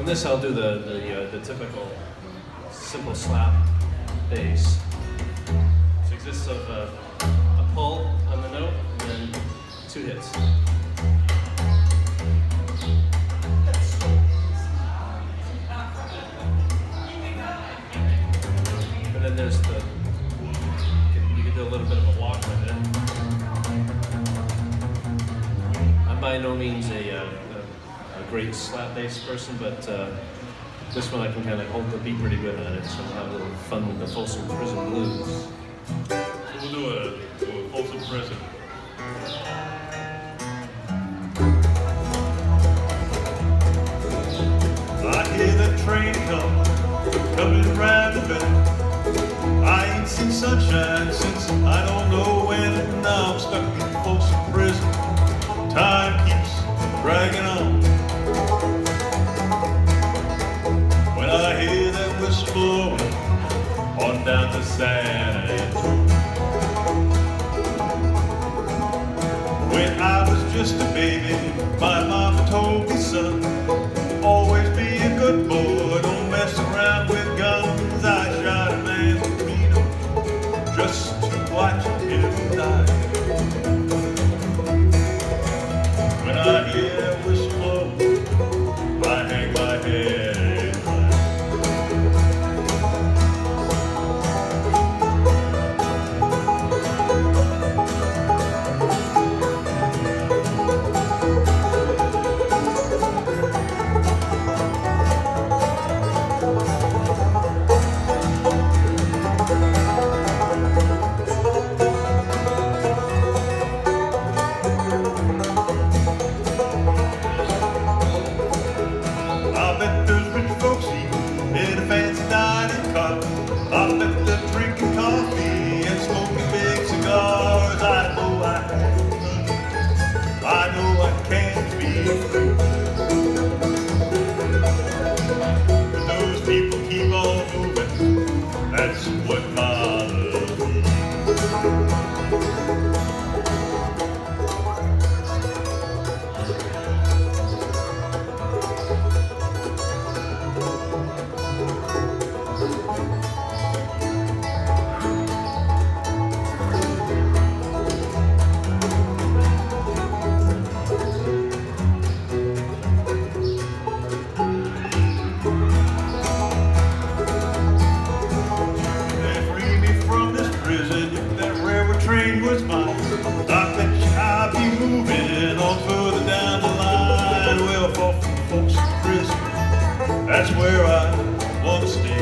on this I'll do the typical simple slap bass. It consists of a pull on the note and then 2 hits. And then there's you can do a little bit of a walk with it. I'm by no means a great slap bass person, but this one I can kind of hold the beat pretty good on it, so we'll have a little fun with the Folsom Prison Blues. So we'll do a Folsom Prison. I hear the train coming round the bend. I ain't seen sunshine since I don't know when. Now I'm stuck in Folsom Prison. Time keeps dragging on. When I hear that whistle blowing on down to San Antonio. When I was just a baby, my mama told me, son, always be a good boy, don't mess around with guns. I shot a man with Reno just to watch him die. When I hear that whistle blow, I hang my head. Was mine. I bet you I'll be moving on further down the line. Well, Folsom Prison, that's where I want to stay.